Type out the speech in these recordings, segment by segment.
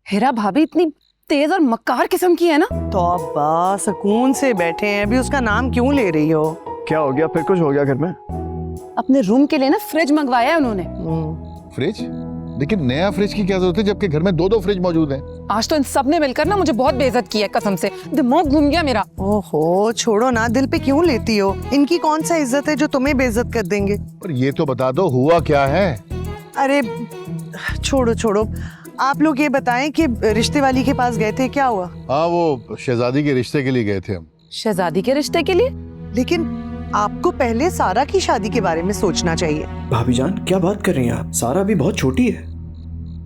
हेरा भाभी इतनी तेज और मक्कार किस्म की है ना। तो अब्बा सुकून से बैठे हैं, अभी उसका नाम क्यों ले रही हो? क्या हो गया? फिर कुछ हो गया घर में? अपने रूम के लिए ना फ्रिज मंगवाया है उन्होंने। फ्रिज? लेकिन नया फ्रिज की क्या जरूरत है जबकि घर में दो फ्रिज मौजूद हैं। आज तो इन सब ने मिलकर ना मुझे बहुत बेइज्जत किया है, कसम से दिमाग घूम गया मेरा। ओहो छोड़ो ना, दिल पे क्यों लेती हो? इनकी कौन सा इज्जत है जो तुम्हें बेइज्जत कर देंगे? पर ये तो बता दो हुआ क्या है। अरे छोड़ो छोड़ो, आप लोग ये बताएं कि रिश्ते वाली के पास गए थे, क्या हुआ? हाँ, वो शहजादी के रिश्ते के लिए गए थे हम। शहजादी के रिश्ते के लिए? लेकिन आपको पहले सारा की शादी के बारे में सोचना चाहिए। भाभी जान क्या बात कर रही हैं आप? सारा अभी बहुत छोटी है।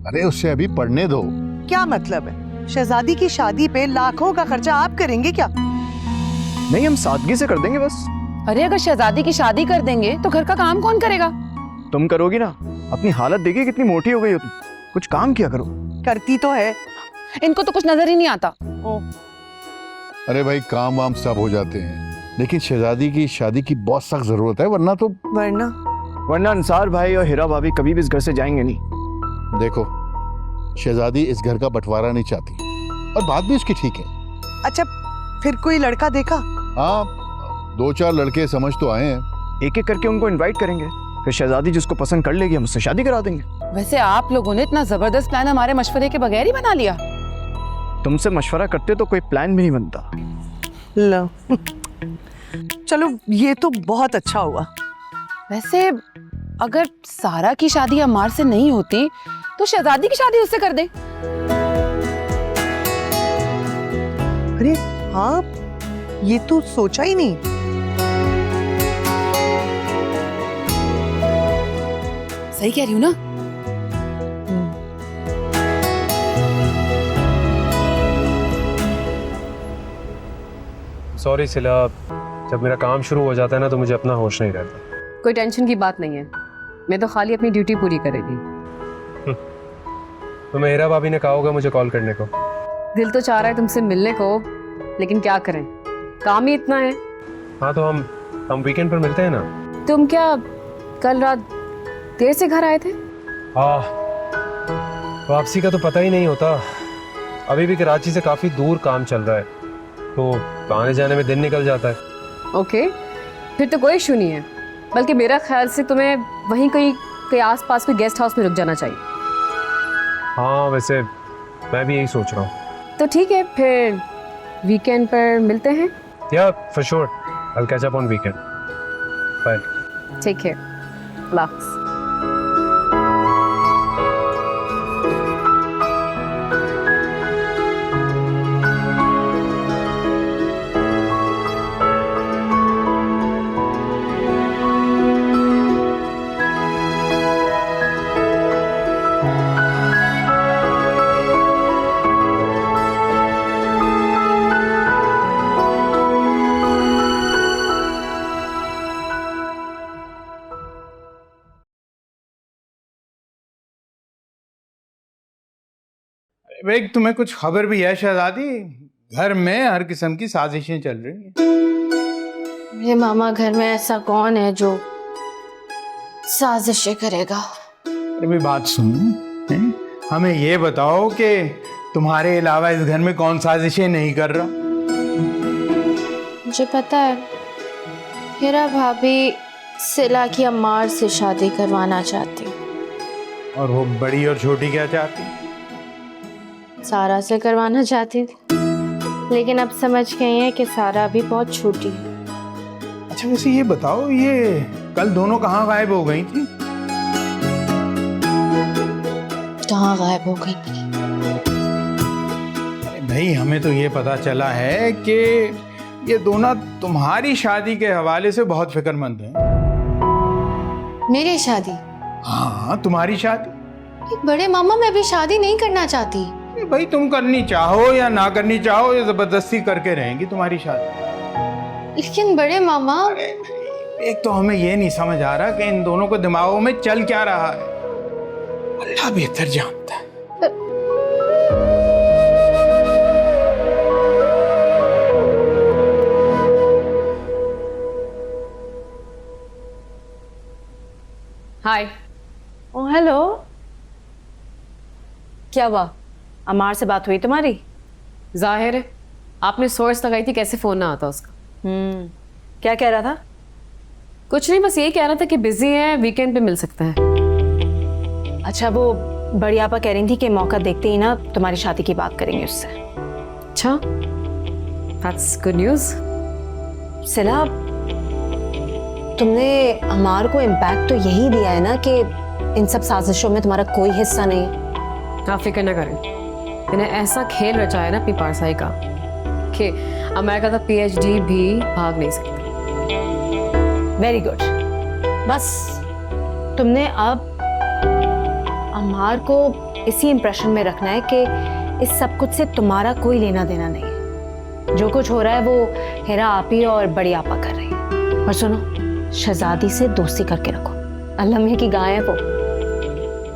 अरे उससे अभी पढ़ने दो। क्या मतलब है? शहजादी की शादी पे लाखों का खर्चा आप करेंगे क्या? नहीं, हम सादगी से कर देंगे बस। अरे अगर शहजादी की शादी कर देंगे तो घर का काम कौन करेगा? तुम करोगी ना? अपनी हालत देखिए कितनी मोटी हो गई हो तुम। कुछ काम किया करो। करती तो है। इनको तो कुछ नजर ही नहीं आता। अरे भाई काम वाम सब हो जाते हैं, लेकिन शहजादी की शादी की बहुत सख्त जरूरत है, वरना तो वरना अंसार भाई और हिरा भाभी कभी भी इस घर से जाएंगे नहीं। देखो, शहजादी इस घर का बंटवारा नहीं चाहती और बात भी उसकी ठीक है। अच्छा फिर कोई लड़का देखा? हाँ, 2-4 लड़के समझ तो आए हैं। एक एक करके उनको इनवाइट करेंगे, फिर शहजादी जिसको पसंद कर लेगी हम उससे शादी करा देंगे। वैसे आप लोगों ने इतना जबरदस्त प्लान हमारे मशवरे के बगैर ही बना लिया। तुमसे मशवरा करते तो कोई प्लान भी नहीं बनता। लो चलो ये तो बहुत अच्छा हुआ। वैसे अगर सारा की शादी अम्मार से नहीं होती तो शहजादी की शादी उससे कर दे। अरे हाँ, ये तो सोचा ही नहीं। सही कह रही हूँ ना? सॉरी सिला, जब मेरा काम शुरू हो जाता है ना तो मुझे अपना होश नहीं रहता। कोई टेंशन की बात नहीं है, मैं तो खाली अपनी ड्यूटी पूरी करेगी। तो मेरा भाभी ने कहा होगा मुझे कॉल करने को। दिल तो चाह रहा है तुमसे मिलने को, लेकिन क्या करें, काम ही इतना है। हाँ तो हम वीकेंड पर मिलते हैं ना। तुम क्या कल रात देर से घर आए थे? हाँ, वापसी का तो पता ही नहीं होता। अभी भी कराची से काफ़ी दूर काम चल रहा है, तो आने जाने में दिन निकल जाता है। ओके, फिर तो कोई इशू नहीं है, बल्कि मेरा ख्याल से तुम्हें वहीं कहीं आसपास में गेस्ट हाउस में रुक जाना चाहिए। हाँ वैसे मैं भी यही सोच रहा हूँ। तो ठीक है, फिर वीकेंड पर मिलते हैं। या for sure, I will catch up on weekend. Bye. ठीक है, अल्लाह हाफ़िज़। भाई तुम्हें कुछ खबर भी है शहजादी? घर में हर किस्म की साजिशें चल रही हैं। मेरे मामा, घर में ऐसा कौन है जो साजिशें करेगा? अरे भाई बात सुन, हैं? हमें ये बताओ कि तुम्हारे अलावा इस घर में कौन साजिशें नहीं कर रहा? मुझे पता है, हिरा भाभी सिला की अम्मार से शादी करवाना चाहती। और वो बड़ी और छोटी क्या चाहती? सारा से करवाना चाहती थी, लेकिन अब समझ गई है कि सारा भी बहुत छोटी है। अच्छा वैसे ये बताओ, ये कल दोनों कहाँ गायब हो गई थी? कहाँ गायब हो गई? अरे भाई हमें तो ये पता चला है कि ये दोनों तुम्हारी शादी के हवाले से बहुत फिक्रमंद हैं। मेरी शादी? हाँ तुम्हारी शादी। बड़े मामा, मैं भी शादी नहीं करना चाहती। भाई तुम करनी चाहो या ना करनी चाहो, ये जबरदस्ती करके रहेंगी तुम्हारी शादी। लेकिन बड़े मामा, एक तो हमें ये नहीं समझ आ रहा कि इन दोनों को दिमागों में चल क्या रहा है। अल्लाह बेहतर जानता है। हाय। ओ हेलो। क्या हुआ? अमार से बात हुई तुम्हारी? जाहिर है आपने सोर्स लगाई थी, कैसे फ़ोन ना आता उसका। क्या कह रहा था? कुछ नहीं, बस यही कह रहा था कि बिजी है, वीकेंड पे मिल सकता है। अच्छा, वो बड़ी आपा कह रही थी कि मौका देखते ही ना तुम्हारी शादी की बात करेंगे उससे। अच्छा, दैट्स गुड न्यूज़। सिला, तुमने अमार को इम्पैक्ट तो यही दिया है ना कि इन सब साजिशों में तुम्हारा कोई हिस्सा नहीं। आप फिक्र ना करें, मैंने ऐसा खेल रचाया ना अपनी पारसाई का कि अमेरिका का PhD भी भाग नहीं सकता। Very good. बस तुमने अब अमार को इसी इंप्रेशन में रखना है कि इस सब कुछ से तुम्हारा कोई लेना देना नहीं है। जो कुछ हो रहा है वो हेरा आपी और बड़ी आपा कर रही है। और सुनो, शहजादी से दोस्ती करके रखो, अल्लाह मियां की गाय है वो।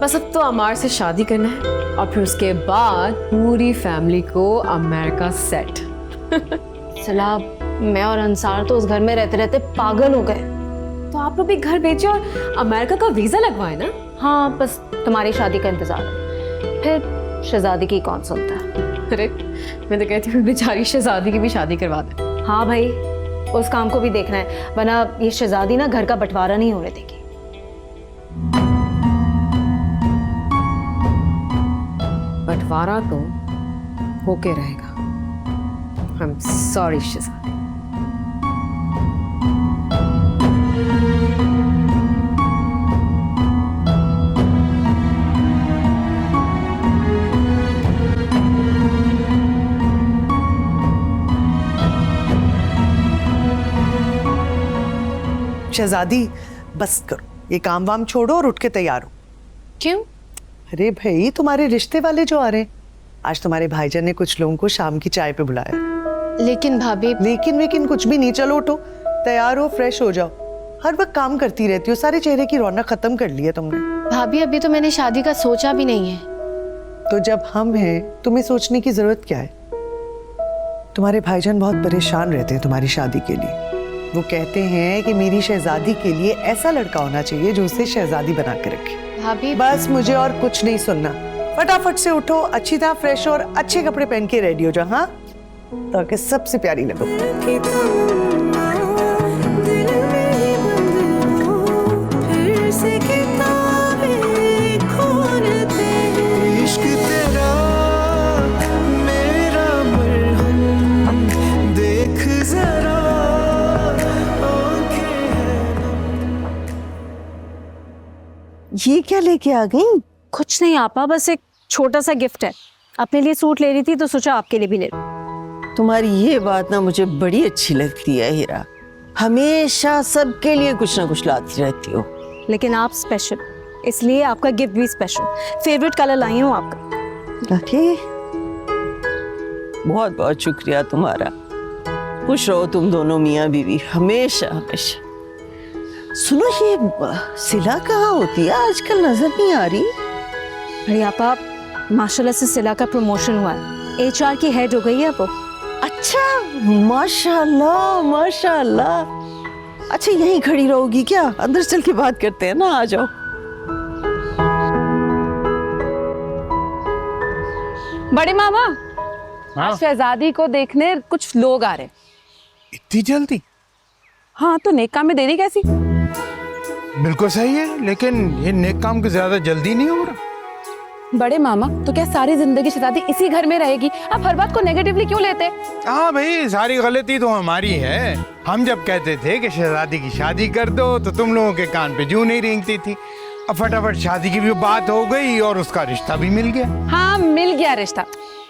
बस अब तो अमार से शादी करना है और फिर उसके बाद पूरी फैमिली को अमेरिका सेट। सलाह, मैं और अंसार तो उस घर में रहते रहते पागल हो गए। तो आप लोग भी घर भेजे और अमेरिका का वीजा लगवाए ना। हाँ, बस तुम्हारी शादी का इंतजार है, फिर शहजादी की कौन सुनता है। अरे मैं तो कहती हूँ बेचारी शहजादी की भी शादी करवा दे। हाँ भाई, उस काम को भी देखना है, वरना ये शहजादी ना घर का बंटवारा नहीं होने देगी। बंटवारा तो होके रहेगा। आई एम सॉरी शहजादी। शहजादी बस करो, ये काम वाम छोड़ो और उठ के तैयार हो। क्यों? अरे भाई, तुम्हारे रिश्ते वाले जो आ रहे हैं, आज तुम्हारे भाईजान ने कुछ लोगों को शाम की चाय पे बुलाया। लेकिन भाभी। लेकिन कुछ भी नहीं, चलो उठो, तैयार हो, फ्रेश हो जाओ। हर वक्त काम करती रहती हो, सारे चेहरे की रौनक खत्म कर ली है तुमने। भाभी, अभी तो मैंने शादी का सोचा भी नहीं है। तो जब हम हैं, तुम्हें सोचने की जरूरत क्या है? तुम्हारे भाईजान बहुत परेशान रहते हैं तुम्हारी शादी के लिए। वो कहते हैं कि मेरी शहजादी के लिए ऐसा लड़का होना चाहिए जो उसे शहजादी बना के रखे। भाभी, बस मुझे और कुछ नहीं सुनना, फटाफट से उठो, अच्छी तरह फ्रेश हो और अच्छे कपड़े पहन के रेडी हो जाओ। हाँ, ताकि सबसे प्यारी लगो। ये क्या लेके आ गई? कुछ नहीं आपा, बस एक छोटा सा गिफ्ट है। अपने लिए सूट ले रही थी तो सोचा आपके लिए भी ले लूं। तुम्हारी ये बात ना मुझे बड़ी अच्छी लगती है हीरा, हमेशा सबके लिए कुछ ना कुछ लाती रहती हो। लेकिन आप स्पेशल, इसलिए आपका गिफ्ट भी स्पेशल। फेवरेट कलर लाई हूँ आपका। अरे बहुत बहुत शुक्रिया तुम्हारा। खुश रहो तुम दोनों मियाँ बीवी, हमेशा हमेशा। सुनो, ये सिला कहाँ होती है? आजकल नजर नहीं आ रही। अरे आपा, माशाल्लाह से सिला का प्रमोशन हुआ है, HR की हेड हो गई है वो। अच्छा, माशाल्लाह माशाल्लाह। अच्छा, यहीं खड़ी रहोगी क्या? अंदर चल के बात करते हैं ना, आ जाओ। बड़े मामा, आज शहजादी को देखने कुछ लोग आ रहे। इतनी जल्दी? हाँ, तो नेक काम में देरी कैसी? बिल्कुल सही है, लेकिन ये नेक काम की ज्यादा जल्दी नहीं हो रहा। बड़े मामा, तो क्या सारी जिंदगी शहजादी इसी घर में रहेगी? आप हर बात को नेगेटिवली क्यों लेते? हाँ भाई, सारी गलती तो हमारी है। हम जब कहते थे कि शहजादी की शादी कर दो तो तुम लोगों के कान पे जूं नहीं रेंगती थी। अब फटाफट शादी की भी बात हो गई और उसका रिश्ता भी मिल गया। हाँ, मिल गया रिश्ता।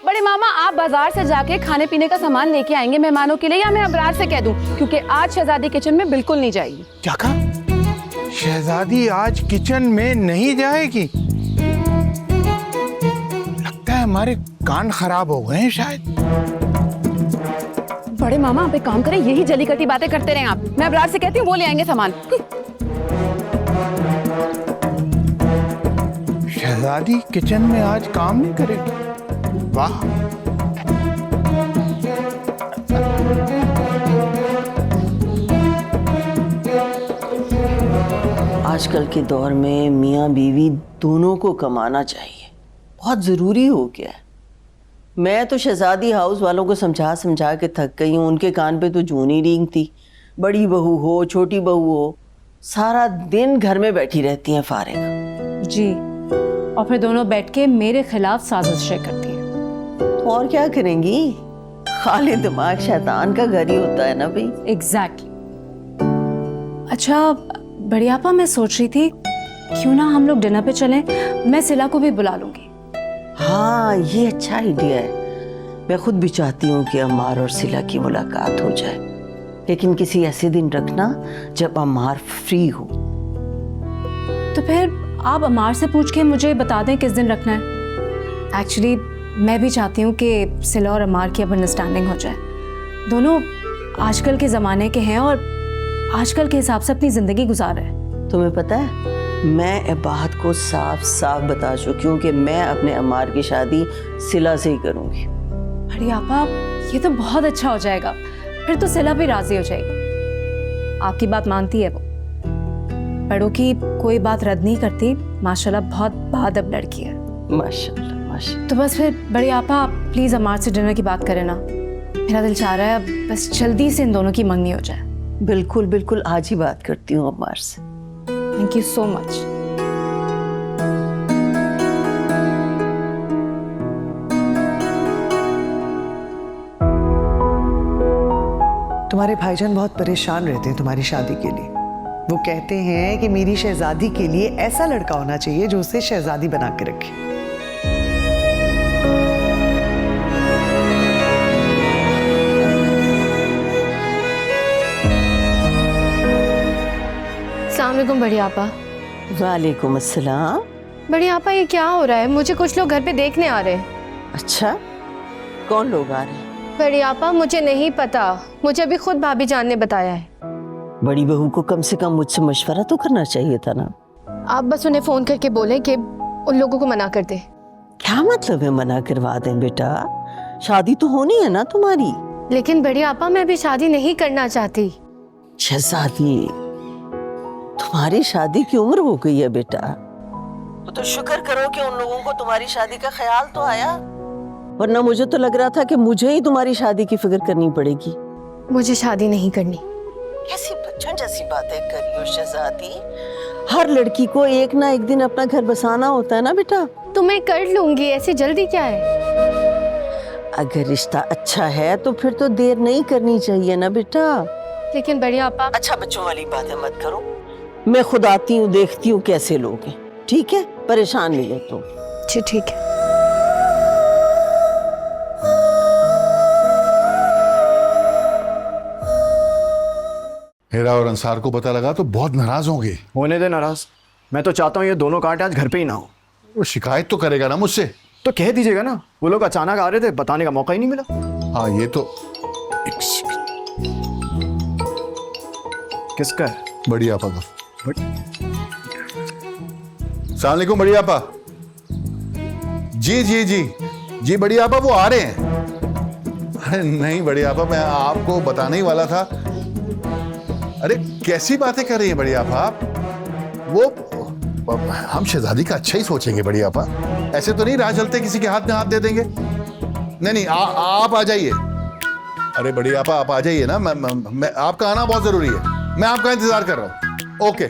बड़े मामा, आप बाजार से जाके खाने पीने का सामान लेके आएंगे मेहमानों के लिए, या मैं अबरार से कह दूं? क्योंकि आज शहजादी किचन में बिल्कुल नहीं जाएगी। क्या कहा? शहजादी आज किचन में नहीं जाएगी? लगता है हमारे कान खराब हो गए हैं शायद। बड़े मामा, आप एक काम करें, यही जली कटी बातें करते रहें आप। मैं अबरार से कहती हूँ, वो ले आएंगे सामान। शहजादी किचन में आज काम नहीं करेगी? वाह। आजकल के दौर में मियाँ बीवी दोनों को कमाना चाहिए, बहुत जरूरी हो गया है। मैं तो शहजादी हाउस वालों को समझा समझा के थक गई हूँ। उनके कान पे तो जूं नहीं रेंगती। बड़ी बहू हो छोटी बहू हो, सारा दिन घर में बैठी रहती हैं फारिग। जी, और फिर दोनों बैठ के मेरे खिलाफ साजिशें करती हैं। तो और क्या करेंगी, खाली दिमाग शैतान का घर ही होता है ना भाई। एग्जैक्टली। अच्छा बड़ी आपा, मैं सोच रही थी क्यों ना हम लोग डिनर पे चलें, मैं सिला को भी बुला लूंगी। हाँ ये अच्छा आइडिया है। मैं खुद भी चाहती हूँ कि अम्मार और सिला की मुलाकात हो जाए, लेकिन किसी ऐसे दिन रखना जब अम्मार फ्री हो। तो फिर आप अमार से पूछ के मुझे बता दें किस दिन रखना है। एक्चुअली मैं भी चाहती हूँ कि सिला और अमार की अब अंडरस्टैंडिंग हो जाए। दोनों आजकल के ज़माने के हैं और आजकल के हिसाब से अपनी ज़िंदगी गुजार रहे हैं। तुम्हें पता है, मैं ए बात को साफ साफ बता चुकी हूँ कि मैं अपने अम्मार की शादी सिला से ही करूँगी। अरे आपा, ये तो बहुत अच्छा हो जाएगा। फिर तो सिला भी राजी हो जाएगी। आपकी बात मानती है वो, बड़ों की कोई बात रद्द नहीं करती। माशाल्लाह बहुत बाअदब लड़की है। माशाल्लाह माशाल्लाह। तो बस फिर बड़ी आपा, प्लीज़ अमार से डिनर की बात करें ना। मेरा दिल चाह रहा है बस जल्दी से इन दोनों की मंगनी हो जाए। बिल्कुल बिल्कुल, आज ही बात करती हूँ अम्मार से। Thank you so much. तुम्हारे भाईजान बहुत परेशान रहते हैं तुम्हारी शादी के लिए। वो कहते हैं कि मेरी शहजादी के लिए ऐसा लड़का होना चाहिए जो उसे शहजादी बना के रखे। अस्सलाम वालेकुम बड़ी आपा। वालेकुम अस्सलाम। बड़ी आपा, ये क्या हो रहा है? मुझे कुछ लोग घर पे देखने आ रहे हैं। अच्छा, कौन लोग आ रहे हैं? बड़ी आपा, मुझे नहीं पता, मुझे अभी खुद भाभी जान ने बताया है। बड़ी बहू को कम से कम मुझसे मशवरा तो करना चाहिए था ना। आप बस उन्हें फोन करके बोलें कि उन लोगों को मना कर दे। क्या मतलब है मना करवा दें बेटा? शादी तो होनी है ना तुम्हारी। लेकिन बड़ी आपा, मैं अभी शादी नहीं करना चाहती। शहजादी, तुम्हारी शादी की उम्र हो गई है बेटा। तो शुक्र करो कि उन लोगों को तुम्हारी शादी का ख्याल तो आया, वरना मुझे तो लग रहा था कि मुझे ही तुम्हारी शादी की फिक्र करनी पड़ेगी। मुझे शादी नहीं करनी। कैसी बच्चों जैसी बातें कर रही हो शहजादी? हर लड़की को एक ना एक दिन अपना घर बसाना होता है ना बेटा। तो मैं कर लूंगी, ऐसी जल्दी क्या है? अगर रिश्ता अच्छा है तो फिर तो देर नहीं करनी चाहिए ना बेटा। लेकिन बड़ी आपा। अच्छा, बच्चों वाली बातें मत करो। मैं खुद आती हूँ, देखती हूँ कैसे लोग हैं। ठीक है, परेशान नहीं हो तुम। जी ठीक है। हेरा और अंसार को पता लगा तो बहुत नाराज होंगे। होने दे नाराज। मैं तो चाहता हूँ ये दोनों कांटे आज घर पे ही ना हो। वो शिकायत तो करेगा ना मुझसे। तो कह दीजिएगा ना, वो लोग अचानक आ रहे थे, बताने का मौका ही नहीं मिला। हाँ ये तो किसका है? बड़ी आपा का। अस्सलाम वालेकुम बड़ी आपा। जी जी जी जी बड़ी आपा, वो आ रहे हैं। अरे नहीं बड़ी आपा, मैं आपको बताने ही वाला था। अरे कैसी बातें कर रही हैं बड़ी आपा आप? वो हम शहजादी का अच्छा ही सोचेंगे बड़ी आपा। ऐसे तो नहीं राह चलते किसी के हाथ में हाथ दे देंगे। नहीं नहीं आप आ जाइए। अरे बड़ी आपा आप आ जाइए ना। मैं आपका आना बहुत जरूरी है। मैं आपका इंतजार कर रहा हूँ। ओके।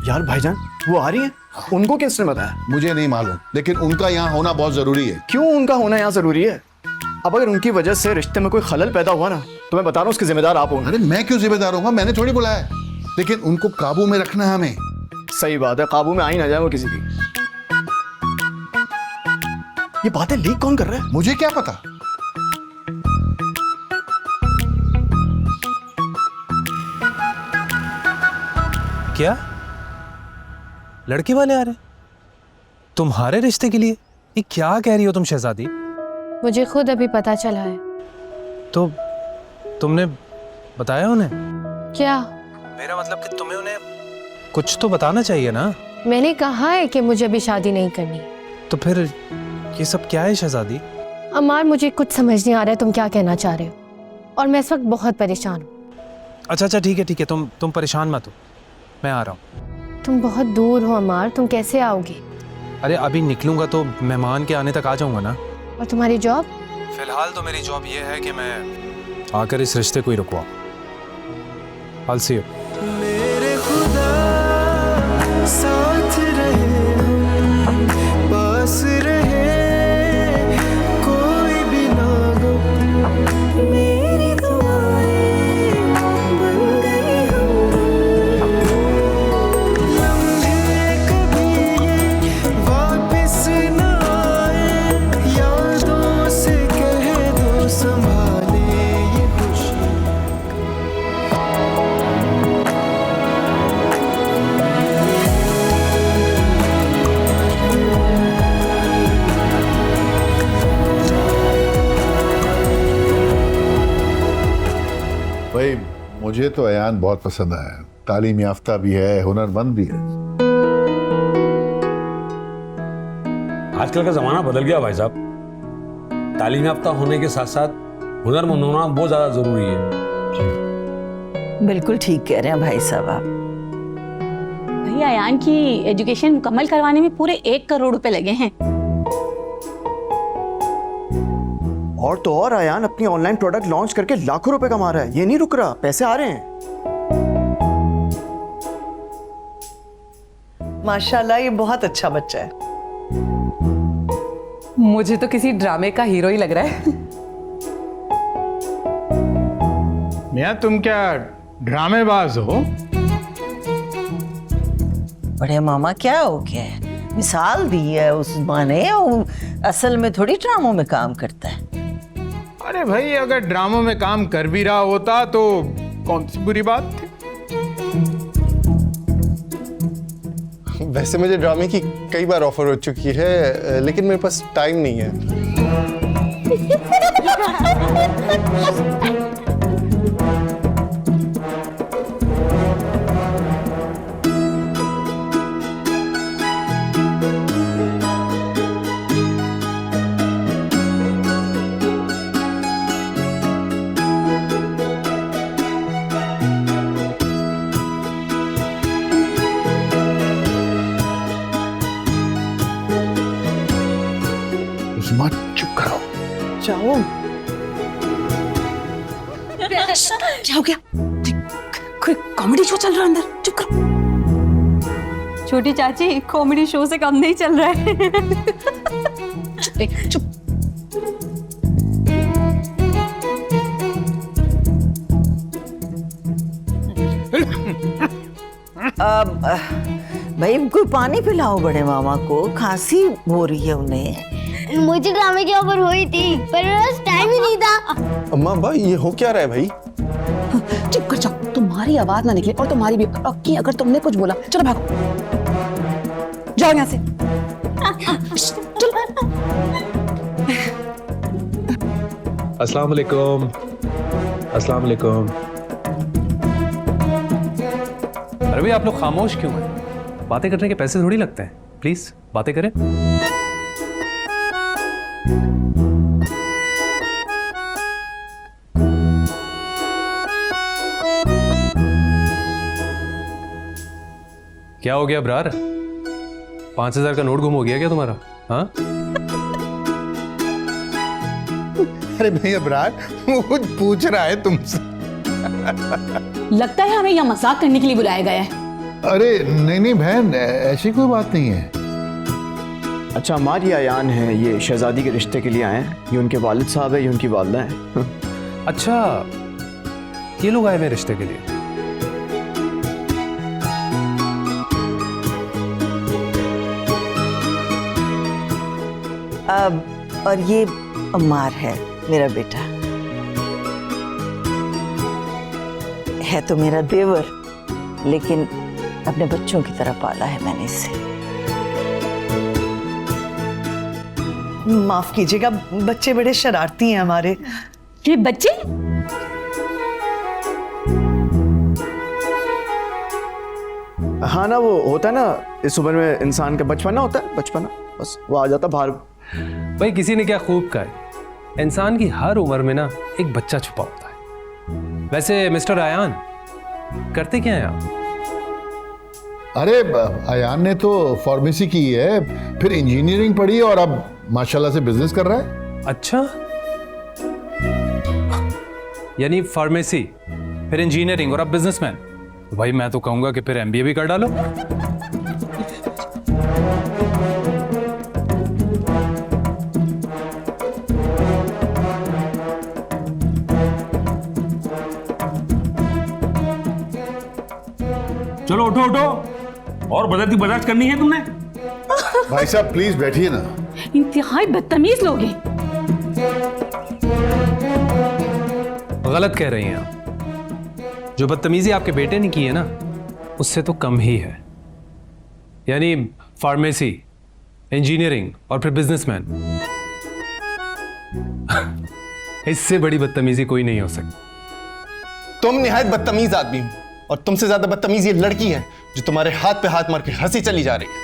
यार भाईजान, वो आ रही हैं? उनको किसने बताया? मुझे नहीं मालूम, लेकिन उनका यहाँ होना बहुत जरूरी है। क्यों उनका होना यहाँ जरूरी है? अब अगर उनकी वजह से रिश्ते में कोई खलल पैदा हुआ ना, तो मैं बता रहा हूँ उसके जिम्मेदार आप होंगे। अरे मैं क्यों जिम्मेदार होगा? मैंने थोड़ी बुलाया है। लेकिन उनको काबू में रखना है हमें। सही बात है, काबू में आ ही ना जाए वो किसी की। ये बातें लीक कौन कर रहा है? मुझे क्या पता। क्या लड़के वाले आ रहे तुम्हारे रिश्ते के लिए? ये क्या कह रही हो तुम शहजादी? मुझे खुद अभी पता चला है। तो तुमने बताया उन्हें? क्या? मेरा मतलब कि तुम्हें उन्हें कुछ तो बताना चाहिए ना। मैंने कहा है कि मुझे अभी शादी नहीं करनी। तो फिर ये सब क्या है शहजादी? अमार, मुझे कुछ समझ नहीं आ रहा है तुम क्या कहना चाह रहे हो, और मैं इस वक्त बहुत परेशान हूँ। अच्छा ठीक है तुम परेशान मत हो, मैं आ रहा हूँ। तुम बहुत दूर हो अमार, तुम कैसे आओगे? अरे अभी निकलूंगा तो मेहमान के आने तक आ जाऊंगा ना। और तुम्हारी जॉब? फिलहाल तो मेरी जॉब ये है कि मैं आकर इस रिश्ते को ही रुकवाऊं। I'll see you. मेरे खुदा साथ रहे, पास रहे, कोई भी ना हो, मेरी दुआएं बन गई लम्हे कभी ये वापस ना आए, यादों से कह दो संभाले ये खुशी। भाई मुझे तो अयान बहुत पसंद आया, तालीम याफ्ता भी है, हुनरमंद भी है। आजकल का जमाना बदल गया भाई साहब, तालीम याफ्ता होने के साथ साथ हुनरमंद होना बहुत ज्यादा जरूरी है। बिल्कुल ठीक कह रहे हैं भाई साहब आप। भाई अयान की एजुकेशन मुकम्मल करवाने में पूरे 1 करोड़ रुपए लगे हैं। और तो और अयान अपनी ऑनलाइन प्रोडक्ट लॉन्च करके लाखों रुपए कमा रहा है, ये नहीं रुक रहा, पैसे आ रहे हैं। माशाल्लाह ये बहुत अच्छा बच्चा है। मुझे तो किसी ड्रामे का हीरो ही लग रहा है। मियाँ तुम क्या ड्रामेबाज हो? बड़े मामा क्या हो गया है? मिसाल दी है उस माने, वो असल में थोड़ी ड्रामों में काम करता है। अरे भाई अगर ड्रामों में काम कर भी रहा होता तो कौन सी बुरी बात थी? वैसे मुझे ड्रामे की कई बार ऑफर हो चुकी है, लेकिन मेरे पास टाइम नहीं है। उस्मान चुप कराओ। जाओ। क्या हो गया? कोई कॉमेडी शो चल रहा है अंदर, चुप करो। छोटी चाची कॉमेडी शो से कम नहीं चल रहा है। चुप। भाई कोई पानी पिलाओ बड़े मामा को, खांसी हो रही है उन्हें। मुझे ड्रामे की ऑफर हुई थी पर मेरे पास टाइम ही नहीं था। अम्मा भाई ये हो क्या रहा है भाई? चुप कर जाओ, तुम्हारी आवाज ना निकले और तुम्हारी भी पक्की, अगर तुमने कुछ बोला चलो भागो, जाओ यहाँ से। अस्सलाम वालेकुम। अस्सलाम वालेकुम। अरे भाई आप लोग खामोश क्यों हैं? बातें करने के पैसे थोड़ी लगते हैं, प्लीज बातें करें। क्या हो गया ब्रार? 5000 का नोट गुम हो गया क्या तुम्हारा? हाँ? अरे भैया अबरार वो पूछ रहा है तुमसे। लगता है हमें यहाँ मजाक करने के लिए बुलाया गया है। अरे नहीं नहीं बहन, ऐसी कोई बात नहीं है। अच्छा अम्मा ये अयान है, ये शहजादी के रिश्ते के लिए आए हैं। ये उनके वालिद साहब है, ये उनकी वालदा है। अच्छा ये लोग आए हुए रिश्ते के लिए। और ये अम्मार है मेरा बेटा, है तो मेरा देवर, लेकिन अपने बच्चों की तरह पाला है मैंने इसे। माफ कीजिएगा, बच्चे बड़े शरारती हैं हमारे। ये बच्चे? हाँ ना, वो होता है ना इस उम्र में इंसान का बचपना होता है, बचपना बस वो आ जाता बाहर। भाई किसी ने क्या खूब कहा है, इंसान की हर उम्र में ना एक बच्चा छुपा होता है। वैसे मिस्टर अयान करते क्या हैं आप? अरे अयान ने तो फार्मेसी की है, फिर इंजीनियरिंग पढ़ी और अब माशाल्लाह से बिजनेस कर रहा है। अच्छा, यानी फार्मेसी, फिर इंजीनियरिंग और अब बिजनेसमैन। भाई मैं तो कहूंगा कि फिर एमबीए भी कर डालो। चलो उठो उठो, और बदलती बर्दाश्त करनी है तुमने? भाई साहब प्लीज बैठिए ना। इंतहाई बदतमीज लोग हैं। गलत कह रही हैं आप। जो बदतमीजी आपके बेटे ने की है ना, उससे तो कम ही है। यानी फार्मेसी, इंजीनियरिंग और फिर बिजनेसमैन। इससे बड़ी बदतमीजी कोई नहीं हो सकती। तुम निहायत बदतमीज आदमी हो, और तुमसे ज्यादा बदतमीज ये लड़की है जो तुम्हारे हाथ पे हाथ मार के हंसी चली जा रही है।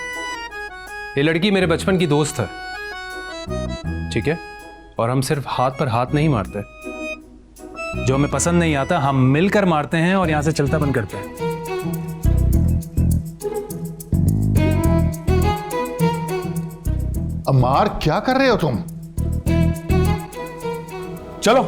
ये लड़की मेरे बचपन की दोस्त है, ठीक है? और हम सिर्फ हाथ पर हाथ नहीं मारते। जो हमें पसंद नहीं आता हम मिलकर मारते हैं और यहां से चलता बंद करते हैं। अम्मार क्या कर रहे हो तुम? चलो।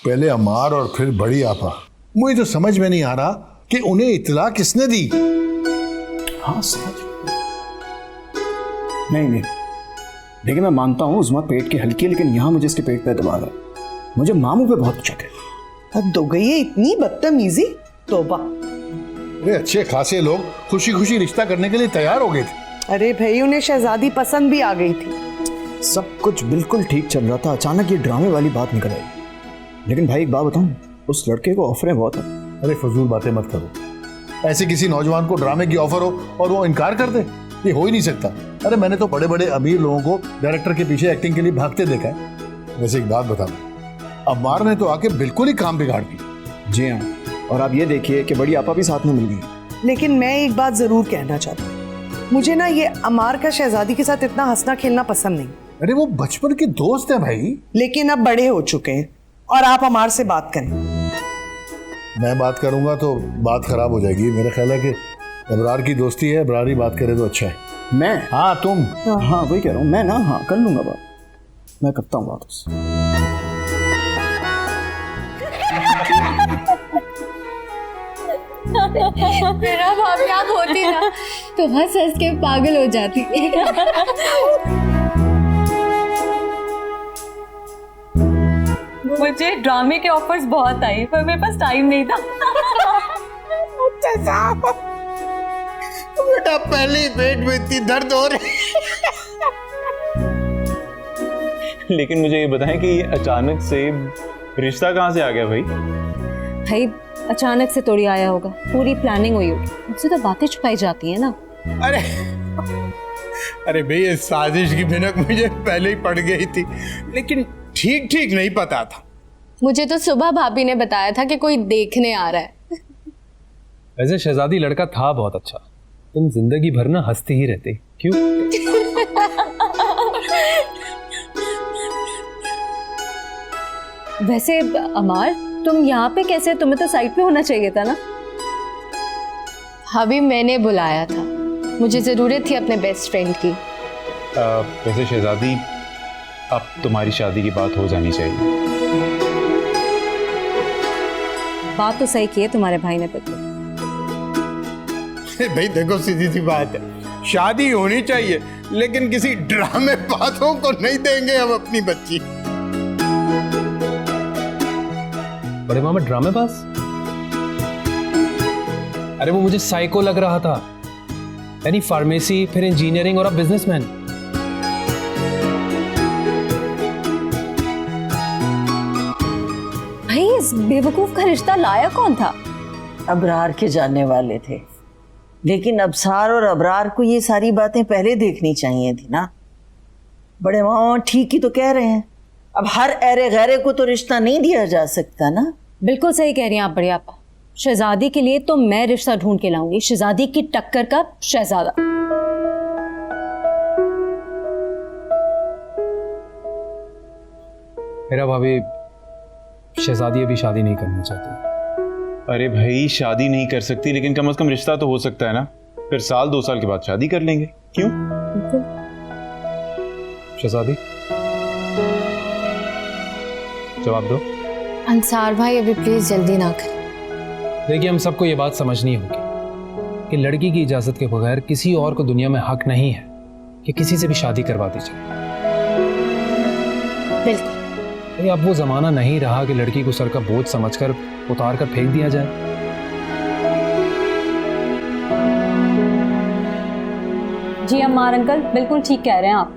पहले अम्मार और फिर बड़ी आपा। मुझे तो समझ में नहीं आ रहा कि उन्हें इत्तला किसने दी। हाँ समझ। नहीं, लेकिन मैं मानता हूँ उस्मा पेट की हल्की है, लेकिन यहाँ मुझे इसके पेट पे दबा रहा है। मुझे मामू पे बहुत शक है। हद हो गई है, इतनी बदतमीजी, तौबा। अरे अच्छे खासे लोग खुशी खुशी रिश्ता करने के लिए तैयार हो गए थे। अरे भाई उन्हें शहजादी पसंद भी आ गई थी। सब कुछ बिल्कुल ठीक चल रहा था, अचानक ये ड्रामे वाली बात निकल आई। लेकिन भाई एक बात बताऊं, उस लड़के को ऑफरें बहुत है। अरे फजूल बातें मत करो। ऐसे किसी नौजवान को ड्रामे की ऑफर हो और वो इनकार कर दे, ये हो ही नहीं सकता। अरे मैंने तो बड़े बड़े अमीर लोगों को डायरेक्टर के पीछे एक्टिंग के लिए भागते देखा है। वैसे एक बात बता, अम्मार ने तो आके बिल्कुल ही काम बिगाड़ दी। जी हाँ, और आप ये देखिए कि बड़ी आपा भी साथ में मिल गई। लेकिन मैं एक बात जरूर कहना चाहता हूँ, मुझे ना ये अमार का शहजादी के साथ इतना हंसना खेलना पसंद नहीं। अरे वो बचपन के दोस्त है भाई। लेकिन अब बड़े हो चुके हैं और आप अमार से बात करें। मैं बात करूंगा तो बात खराब हो जाएगी। मेरा ख्याल है कि अबरार की दोस्ती है, अबरार ही बात करे तो अच्छा है। मैं? हाँ तुम। हाँ वही कह रहा हूँ मैं ना। हाँ कर लूंगा बात, मैं करता हूँ बात उससे। मेरा भाभी आप होती ना तो हंस हंस के पागल हो जाती। मुझे ड्रामे के ऑफर्स बहुत आई पर मेरे पास टाइम नहीं था। बेटा पहले ही पेट में इतनी दर्द हो रही। लेकिन मुझे ये बताएं कि ये अचानक से रिश्ता कहाँ से आ गया भाई? भाई अचानक से थोड़ी आया होगा, पूरी प्लानिंग हुई होगी। मुझसे तो बातें छुपाई जाती है ना। अरे भाई ये साजिश की भनक मुझे पहले ही पड़ गई थी, लेकिन ठीक ठीक नहीं पता था। मुझे तो सुबह भाभी ने बताया था कि कोई देखने आ रहा है। वैसे शहजादी लड़का था बहुत अच्छा। तुम जिंदगी भर ना हंसती ही रहते। क्यों? वैसे अमार तुम यहाँ पे कैसे? तुम्हें तो साइड पे होना चाहिए था ना। भाभी मैंने बुलाया था, मुझे जरूरत थी अपने बेस्ट फ्रेंड की। वैसे शहजादी अब तुम्हारी शादी की बात हो जानी चाहिए। बात तो सही की है तुम्हारे भाई ने पिता। भाई देखो सीधी सी बात है, शादी होनी चाहिए लेकिन किसी ड्रामे बातों को नहीं देंगे हम अपनी बच्ची। बड़े मामा ड्रामेबाज? अरे वो मुझे साइको लग रहा था, यानी फार्मेसी फिर इंजीनियरिंग और अब बिजनेसमैन। भाई इस बेवकूफ का रिश्ता लाया कौन था? अबरार के जानने वाले थे, लेकिन अबसार और अबरार को ये सारी बातें पहले देखनी चाहिए थी ना। बड़े मामा ठीक ही तो कह रहे हैं, अब हर ऐरे गैरे को तो रिश्ता नहीं दिया जा सकता ना। बिल्कुल सही कह रही हैं आप बड़ी आपा। शहजादी के लिए तो मैं रिश्ता ढूंढ के लाऊंगी, शहजादी की टक्कर का शहजादा। मेरा भाभी शहजादी अभी शादी नहीं करना चाहती। अरे भाई शादी नहीं कर सकती, लेकिन कम से कम रिश्ता तो हो सकता है ना। फिर 1-2 साल के बाद शादी कर लेंगे, क्यों? शहजादी जवाब दो। अंसार भाई अभी प्लीज जल्दी ना करें। देखिए, हम सबको ये बात समझनी होगी कि लड़की की इजाजत के बगैर किसी और को दुनिया में हक नहीं है कि किसी से भी शादी करवा दी जाए। बिल्कुल। अब वो जमाना नहीं रहा कि लड़की को सर का बोझ समझकर उतार कर फेंक दिया जाए। जी अम्मार अंकल बिल्कुल ठीक कह रहे हैं आप।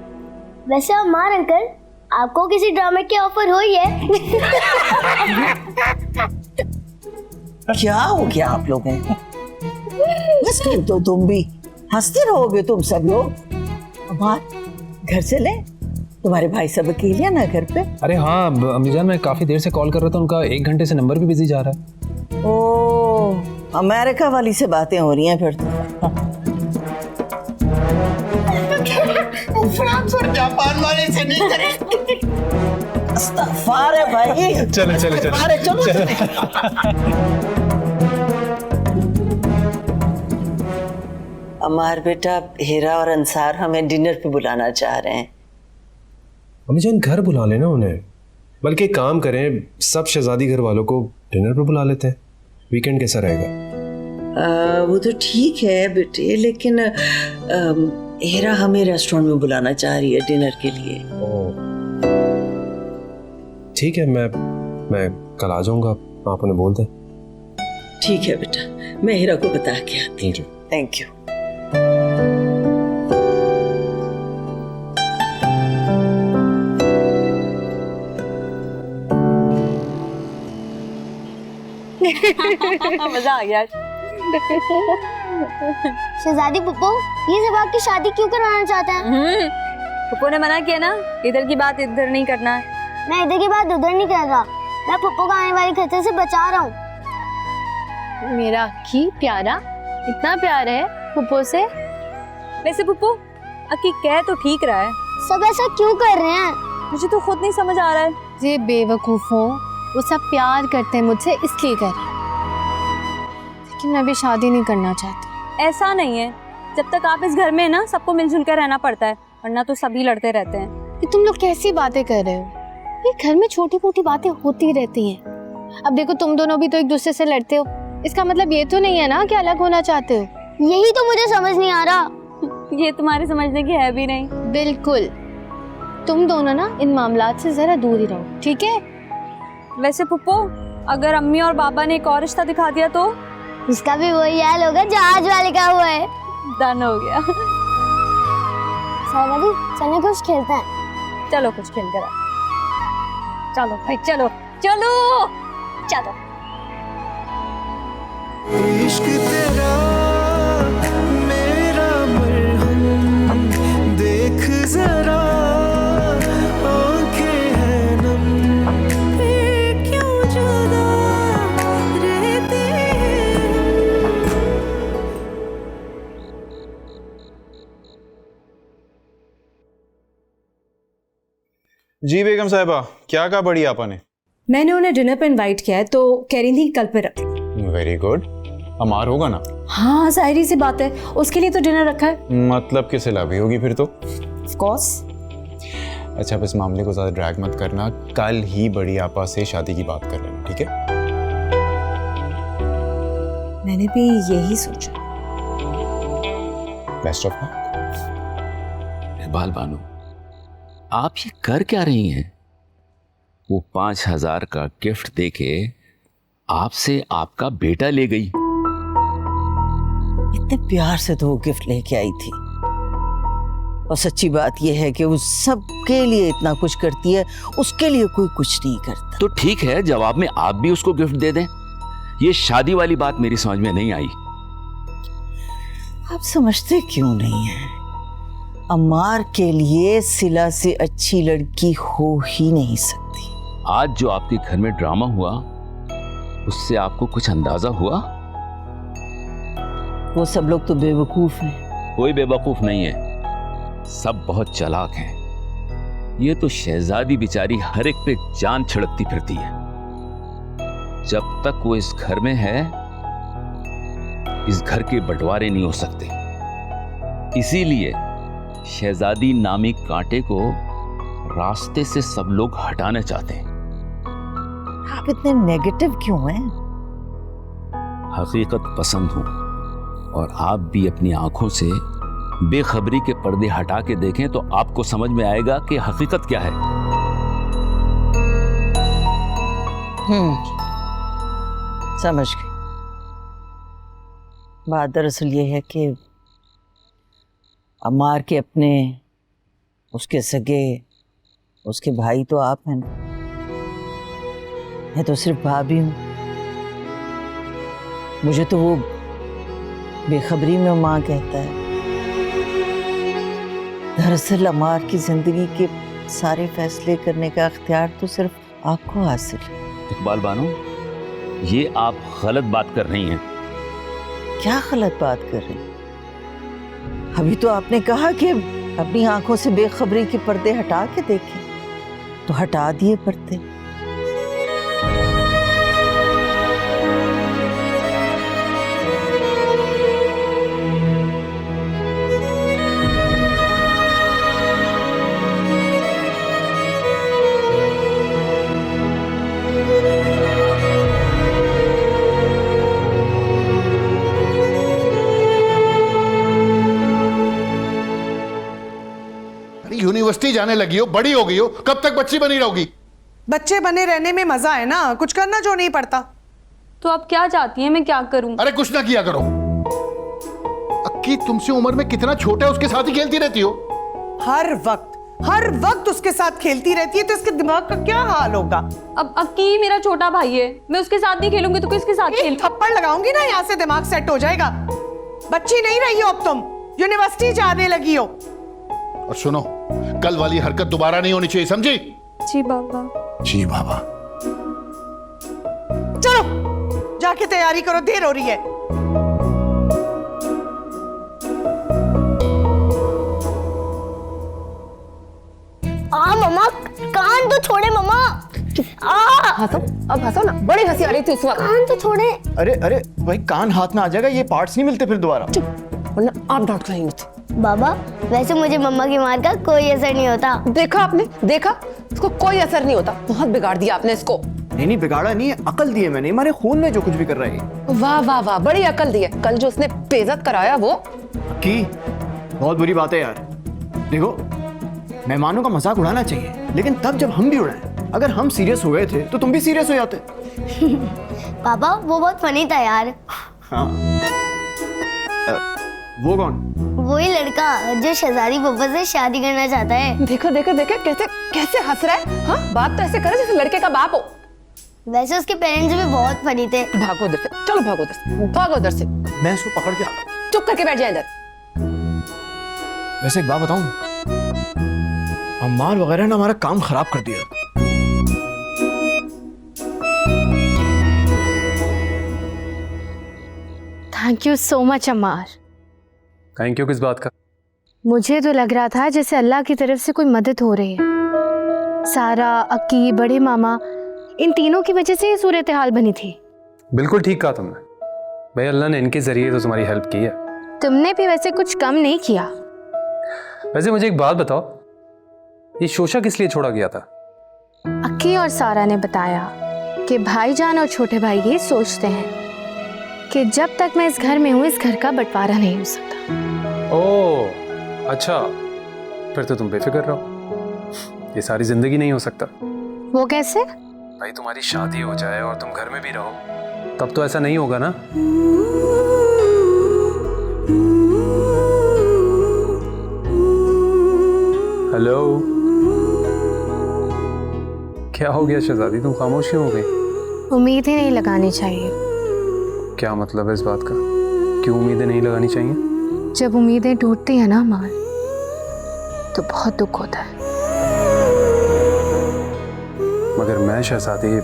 वैसे अम्मार अंकल, आपको किसी ड्रामे की ऑफर हुई है? क्या हो गया आप लोगों को? बस कर दो, तुम भी हंसते रहोगे तुम सब लोग। अम्मार घर से ले, तुम्हारे भाई सब अकेले हैं ना घर पे? अरे हाँ अम्मी जान, मैं काफी देर से कॉल कर रहा था, उनका 1 घंटे से नंबर भी बिजी जा रहा है। ओ, अमेरिका वाली से बातें हो रही हैं फिर तो। फ्रांस और जापान वाले से नहीं करें। अस्तगफार है भाई। चलो चलो चलो चलो। अमार बेटा, हीरा और अंसार हमें डिनर पे बुलाना चाह रहे हैं। अम्मी जान घर बुला लेना उन्हें, बल्कि एक काम करें, सब शहजादी घर वालों को डिनर पे बुला लेते हैं। वीकेंड कैसा रहेगा? वो तो ठीक है बेटे, लेकिन हीरा हमें रेस्टोरेंट में बुलाना चाह रही है डिनर के लिए। ठीक है, मैं कल आ जाऊंगा, आप उन्हें बोल दें। ठीक है बेटा, मैं हीरा को बता के आती हूँ। Thank you. मजा आ गया। शहजादी पुप्पो, ये सब आपकी शादी क्यों करवाना चाहते हैं? पुप्पो ने मना किया ना, इधर की बात इधर नहीं करना है। मैं इधर की बात उधर नहीं कर रहा, मैं पुप्पो को आने वाले खतरे से बचा रहा हूँ। मेरा अक्की प्यारा, इतना प्यार है पुप्पो से। वैसे पुप्पो, अक्की कह तो ठीक रहा है, सब ऐसा क्यों कर रहे हैं? मुझे तो खुद नहीं समझ आ रहा है। ये बेवकूफों, वो सब प्यार करते हैं मुझसे इसलिए कर रहे हैं, लेकिन मैं भी शादी नहीं करना चाहती। ऐसा नहीं है, जब तक आप इस घर में है ना, सबको मिलजुल कर रहना पड़ता है, वरना तो सभी लड़ते रहते हैं। ये तुम लोग कैसी बातें कर रहे हो? ये घर में छोटी मोटी बातें होती रहती हैं। अब देखो, तुम दोनों भी तो एक दूसरे से लड़ते हो, इसका मतलब ये तो नहीं है ना कि अलग होना चाहते हो। यही तो मुझे समझ नहीं आ रहा। ये तुम्हारे समझने की है भी नहीं। बिल्कुल, तुम दोनों ना इन मामलात से जरा दूर ही रहो, ठीक है? वैसे पुप्पो, अगर अम्मी और पापा ने एक और रिश्ता दिखा दिया तो? इसका भी वही हाल होगा जो आज वाले का हुआ है। डन हो गया। शहजादी, चलो कुछ खेलते हैं। चलो कुछ खेल कर। चलो भाई, चलो चलो चलो। इश्क तेरा मेरा मरहम, देख जरा आंखें हैं नम, क्यों जुदा रहते हैं। जी बेगम साहिबा, क्या कहा बड़ी आपा ने? मैंने उन्हें डिनर पे इनवाइट किया है, तो कह रही थी कल पे रख। Very good. अमार होगा ना? हाँ जाहिर सी बात है, उसके लिए तो डिनर रखा है। मतलब कि सिला भी होगी फिर तो। Of course. अच्छा, अब इस मामले को ज्यादा ड्रैग मत करना, कल ही बड़ी आपा से शादी की बात कर लेना, ठीक है? मैंने भी यही सोचा। Best of luck. Iqbal Bano, आप ये कर क्या रही हैं? वो 5000 का गिफ्ट देके आपसे आपका बेटा ले गई। इतने प्यार से तो वो गिफ्ट लेके आई थी, और सच्ची बात यह है कि वो सबके लिए इतना कुछ करती है, उसके लिए कोई कुछ नहीं करता। तो ठीक है, जवाब में आप भी उसको गिफ्ट दे दें। ये शादी वाली बात मेरी समझ में नहीं आई। आप समझते क्यों नहीं हैं? अम्मार के लिए सिला से अच्छी लड़की हो ही नहीं सकती। आज जो आपके घर में ड्रामा हुआ उससे आपको कुछ अंदाजा हुआ? वो सब लोग तो बेवकूफ हैं। कोई बेवकूफ नहीं है, सब बहुत चालाक हैं। ये तो शहजादी बेचारी हर एक पे जान छिड़कती फिरती है। जब तक वो इस घर में है इस घर के बंटवारे नहीं हो सकते। इसीलिए शहजादी नामी कांटे को रास्ते से सब लोग हटाना चाहते हैं। आप इतने नेगेटिव क्यों हैं? हकीकत पसंद हूं और आप भी अपनी आंखों से बेखबरी के पर्दे हटा के देखें तो आपको समझ में आएगा कि हकीकत क्या है। समझ गई। बात दरअसल ये है कि अम्मार के अपने, उसके सगे, उसके भाई तो आप हैं ना, मैं तो सिर्फ भाभी हूं। मुझे तो वो बेखबरी में माँ कहता है। दरअसल अम्मार की जिंदगी के सारे फैसले करने का अख्तियार तो सिर्फ आपको हासिल है। इकबाल बानो, ये आप गलत बात कर रही हैं। क्या गलत बात कर रही? अभी तो आपने कहा कि अपनी आंखों से बेखबरी के पर्दे हटा के देखें, तो हटा दिए पर्दे। यूनिवर्सिटी जाने लगी हो, बड़ी हो गई हो, कब तक बच्ची बनी रहोगी? बच्चे बने रहने में मजा है ना, कुछ करना जो नहीं पड़ता। तो आप क्या चाहती हैं, मैं क्या करूं? अरे कुछ ना किया करो। अक्की तुमसे उम्र में कितना छोटा है, उसके साथ ही खेलती रहती हो। हर वक्त उसके साथ खेलती रहती है, तो इसके दिमाग का क्या हाल होगा? अब अक्की मेरा छोटा भाई है, मैं उसके साथ नहीं खेलूंगी तो किसके साथ खेलूं? थप्पड़ लगाऊंगी ना, यहाँ से दिमाग सेट हो जाएगा। बच्ची नहीं रही हो अब तुम, यूनिवर्सिटी जाने लगी हो। और सुनो, कल वाली हरकत दोबारा नहीं होनी चाहिए, समझी? जी बाबा। जी बाबा। चलो जाके तैयारी करो, देर हो रही है। मम्मा कान तो छोड़े मम्मा। हंसो, अब हंसो ना, बड़ी हंसी आ रही थी उस वक्त। कान तो छोड़े। अरे अरे भाई, कान हाथ में आ जाएगा, ये पार्ट्स नहीं मिलते फिर दोबारा। वरना आप डांट खाएंगे मुझे। बाबा वैसे मुझे मम्मा की मार का कोई असर नहीं होता। देखा आपने, देखा, इसको कोई असर नहीं होता। बहुत बिगाड़ दिया आपने इसको। नहीं बिगाड़ा नहीं है, अकल दी है मैंने, हमारे खून में जो कुछ भी कर रहा है। वाह वाह वाह, बड़ी अकल दी है। कल जो उसने बेइज्जत कराया वो की बहुत बुरी बात है यार। देखो, मेहमानों का मजाक उड़ाना चाहिए, लेकिन तब जब हम भी उड़ाएं। अगर हम सीरियस हो गए थे तो तुम भी सीरियस हो जाते। पापा वो बहुत फनी था यार। हाँ। वो कौन? वही लड़का जो शहजादी पापा से शादी करना चाहता है। देखो देखो देखो कैसे कैसे हंस रहा है। हाँ, बात तो ऐसे करे जैसे लड़के का बाप हो। वैसे उसके पेरेंट्स भी बहुत फनी थे। भागो उधर से, चलो भागो उधर से, भागो उधर से। मैं इसको पकड़ के आता हूं। चुप करके बैठ जाए इधर। वैसे एक बात बताऊं, अम्मार वगैरह ने हमारा काम खराब कर दिया। Thank you so much Ammar. Thank you किस बात का? मुझे तो लग रहा था जैसे अल्लाह की तरफ से कोई मदद हो रही है। सारा, अक्की, बड़े मामा, इन तीनों की वजह से ये सूरत हाल बनी थी। बिल्कुल ठीक कहा तुमने भाई, अल्लाह ने इनके जरिए तो तुम्हारी हेल्प की है। तुमने भी वैसे कुछ कम नहीं किया। वैसे मुझे एक बात बताओ, ये शोशा किस लिए छोड़ा गया था? अक्की और सारा ने बताया कि भाईजान और छोटे भाई ये सोचते हैं कि जब तक मैं इस घर में हूँ इस घर का बंटवारा नहीं हो सकता। ओह अच्छा, फिर तो तुम बेफिक्र रहो, ये सारी जिंदगी नहीं हो सकता। वो कैसे? भाई तुम्हारी शादी हो जाए और तुम घर में भी रहो, तब तो ऐसा नहीं होगा ना। हेलो, क्या हो गया शहजादी, तुम खामोश क्यों हो गई? उम्मीद ही नहीं लगानी चाहिए। क्या मतलब है इस बात का? क्यों उम्मीदें नहीं लगानी चाहिए? जब उम्मीदें टूटती हैं ना अमार, तो बहुत दुख होता है। मगर मैं शहजादी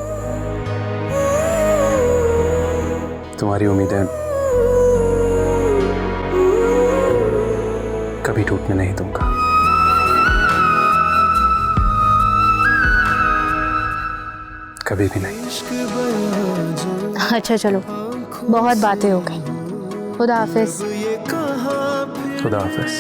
तुम्हारी उम्मीदें कभी टूटने नहीं दूंगा। कभी भी नहीं। अच्छा चलो, बहुत बातें हो गई। खुदा हाफिज। खुदा हाफिज।